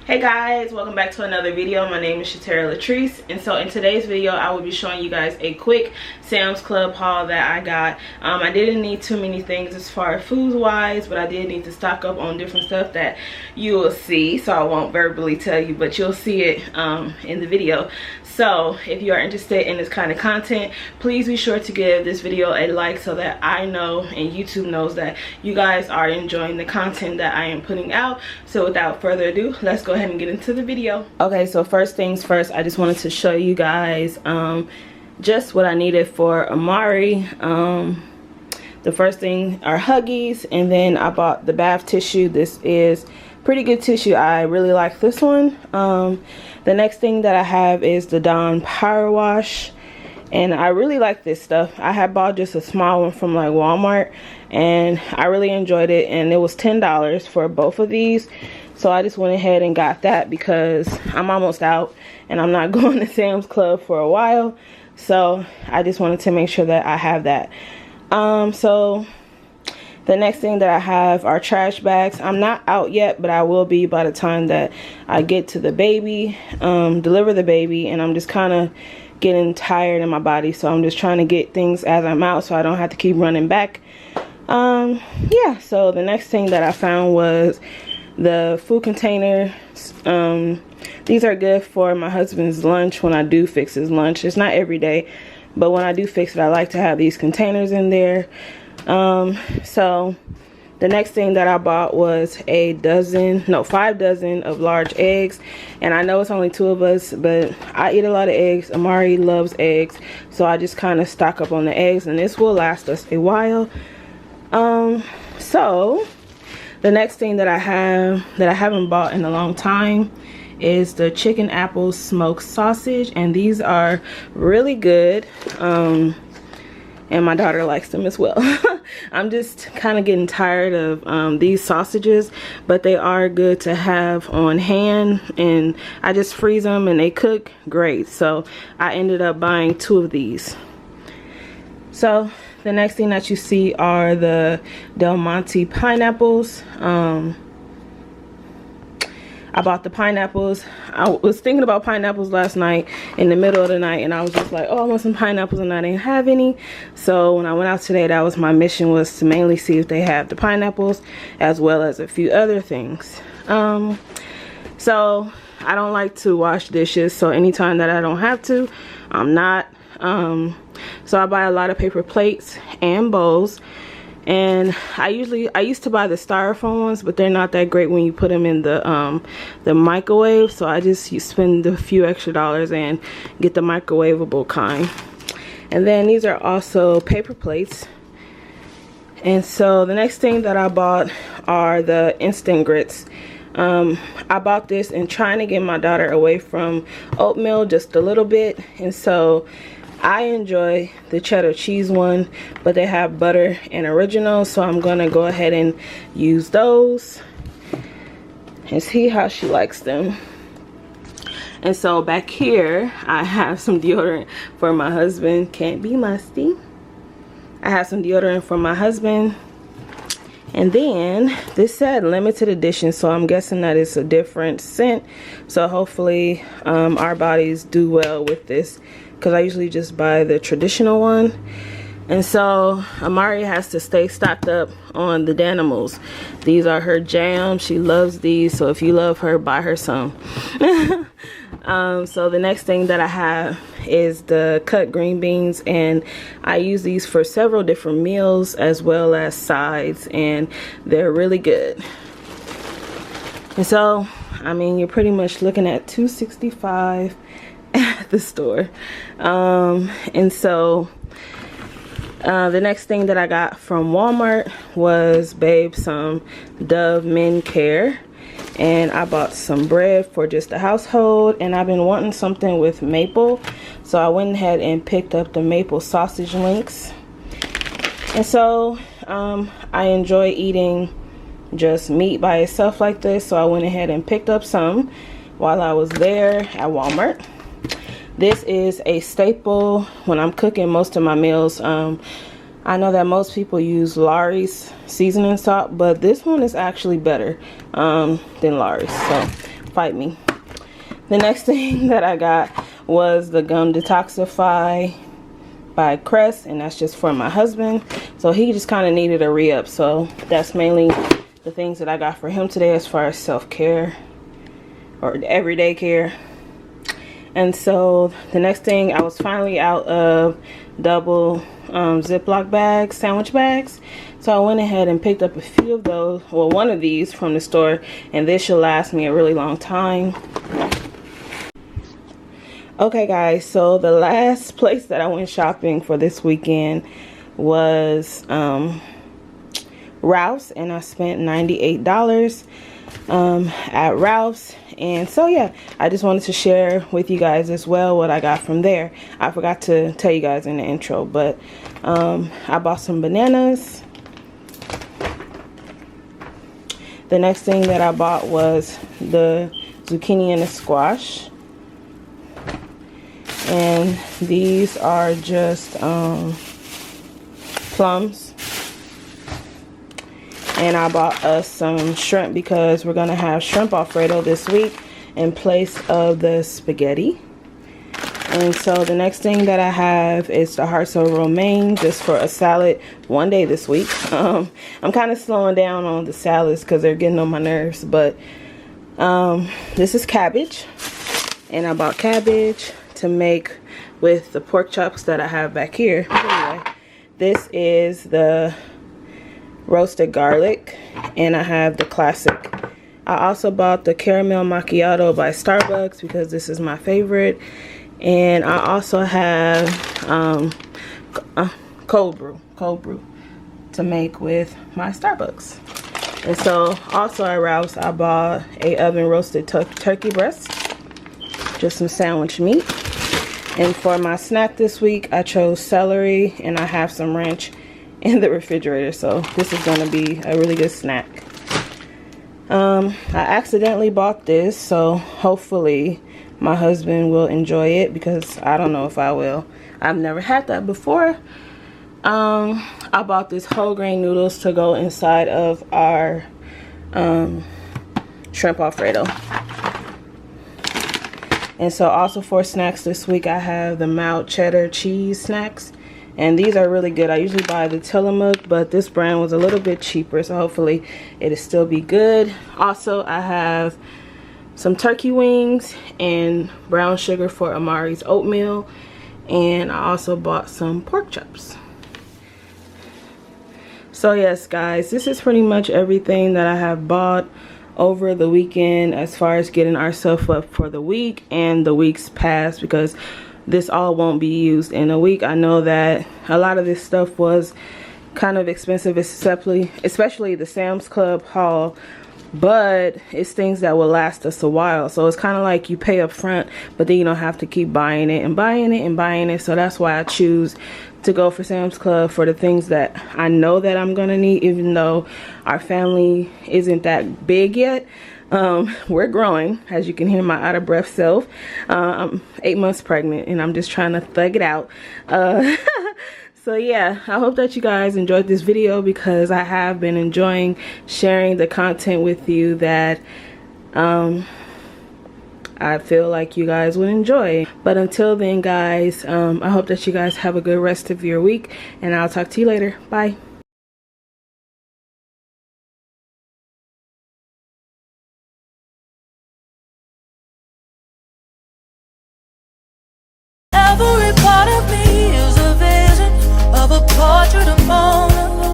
Hey guys, welcome back to another video. My name is Chataira, and so in today's video I will be showing you guys a quick Sam's Club haul that I got. I didn't need too many things as far as food wise, but I did need to stock up on different stuff that you will see, so I won't verbally tell you, but you'll see it in the video. So if you are interested in this kind of content, please be sure to give this video a like so that I know and YouTube knows that you guys are enjoying the content that I am putting out. So without further ado, let's go ahead and get into the video. Okay, so first things first, I just wanted to show you guys just what I needed for Amari. The first thing are Huggies, and then I bought the bath tissue. This is pretty good tissue. I really like this one. The next thing that I have is the Dawn Power Wash, and I really like this stuff. I had bought just a small one from like Walmart, and I really enjoyed it, and it was $10 for both of these. So I just went ahead and got that because I'm almost out and I'm not going to Sam's Club for a while, so I just wanted to make sure that I have that. So the next thing that I have are trash bags. I'm not out yet, but I will be by the time that I get to the baby, deliver the baby, and I'm just kind of getting tired in my body, so I'm just trying to get things as I'm out so I don't have to keep running back. Yeah, so the next thing that I found was the food containers. These are good for my husband's lunch when I do fix his lunch. It's not every day, but when I do fix it, I like to have these containers in there. So the next thing that I bought was 5 dozen of large eggs, and I know it's only 2 of us, but I eat a lot of eggs. Amari loves eggs, so I just kind of stock up on the eggs, and this will last us a while. So the next thing that I have that I haven't bought in a long time is the chicken apple smoked sausage, and these are really good. And my daughter likes them as well. I'm just kind of getting tired of these sausages, but they are good to have on hand, and I just freeze them and they cook great. So I ended up buying 2 of these. So the next thing that you see are the Del Monte pineapples. I bought the pineapples. I was thinking about pineapples last night in the middle of the night, and I was just like, oh, I want some pineapples, and I didn't have any. So when I went out today, that was my mission, was to mainly see if they have the pineapples as well as a few other things. So I don't like to wash dishes, so anytime that I don't have to, I'm not. So I buy a lot of paper plates and bowls. And I used to buy the styrofoam ones, but they're not that great when you put them in the microwave. So I just spend a few extra dollars and get the microwavable kind. And then these are also paper plates. And so the next thing that I bought are the instant grits. I bought this and trying to get my daughter away from oatmeal just a little bit, and so I enjoy the cheddar cheese one, but they have butter and original, so I'm gonna go ahead and use those and see how she likes them. And so back here I have some deodorant for my husband. Can't be musty. I have some deodorant for my husband, and then this said limited edition, so I'm guessing that it's a different scent, so hopefully our bodies do well with this, because I usually just buy the traditional one. And so Amari has to stay stocked up on the Danimals. These are her jam. She loves these, so if you love her, buy her some. So the next thing that I have is the cut green beans, and I use these for several different meals as well as sides, and they're really good. And so, I mean, you're pretty much looking at $2.65 at the store. And so the next thing that I got from Walmart was some Dove Men Care, and I bought some bread for just the household, and I've been wanting something with maple, so I went ahead and picked up the maple sausage links. And so I enjoy eating just meat by itself like this, so I went ahead and picked up some while I was there at Walmart. This is a staple when I'm cooking most of my meals. I know that most people use Lawry's seasoning salt, but this one is actually better than Lawry's. So fight me. The next thing that I got was the gum detoxify by Crest, and that's just for my husband, so he just kind of needed a re-up. So that's mainly the things that I got for him today as far as self-care or everyday care. And so the next thing, I was finally out of double Ziploc bags, sandwich bags, so I went ahead and picked up a few of those, well, one of these from the store, and this should last me a really long time. Okay guys, so the last place that I went shopping for this weekend was Ralph's, and I spent $98 at Ralph's. And so yeah, I just wanted to share with you guys as well what I got from there. I forgot to tell you guys in the intro, but I bought some bananas. The next thing that I bought was the zucchini and the squash. And these are just plums. And I bought us some shrimp because we're gonna have shrimp Alfredo this week in place of the spaghetti. And so the next thing that I have is the hearts of romaine, just for a salad one day this week. I'm kind of slowing down on the salads because they're getting on my nerves, but this is cabbage, and I bought cabbage to make with the pork chops that I have back here. Anyway, this is the roasted garlic, and I have the classic. I also bought the caramel macchiato by Starbucks because this is my favorite, and I also have cold brew to make with my Starbucks. And so also at Ralph's, I bought a oven roasted turkey breast, just some sandwich meat. And for my snack this week, I chose celery, and I have some ranch in the refrigerator, so this is going to be a really good snack. I accidentally bought this, so hopefully my husband will enjoy it, because I don't know if I will. I've never had that before. I bought this whole grain noodles to go inside of our shrimp Alfredo. And so also for snacks this week, I have the mild cheddar cheese snacks. And these are really good. I usually buy the Tillamook, but this brand was a little bit cheaper, so hopefully it'll still be good. Also, I have some turkey wings and brown sugar for Amari's oatmeal. And I also bought some pork chops. So yes, guys, this is pretty much everything that I have bought over the weekend as far as getting ourselves up for the week and the weeks past, because this all won't be used in a week. I know that a lot of this stuff was kind of expensive, especially the Sam's Club haul, but it's things that will last us a while. So it's kind of like you pay up front, but then you don't have to keep buying it and buying it and buying it. So that's why I choose to go for Sam's Club for the things that I know that I'm gonna need, even though our family isn't that big yet. We're growing, as you can hear my out of breath self. I'm 8 months pregnant, and I'm just trying to thug it out. So yeah, I hope that you guys enjoyed this video, because I have been enjoying sharing the content with you that I feel like you guys would enjoy. But until then, guys, I hope that you guys have a good rest of your week, and I'll talk to you later. Bye.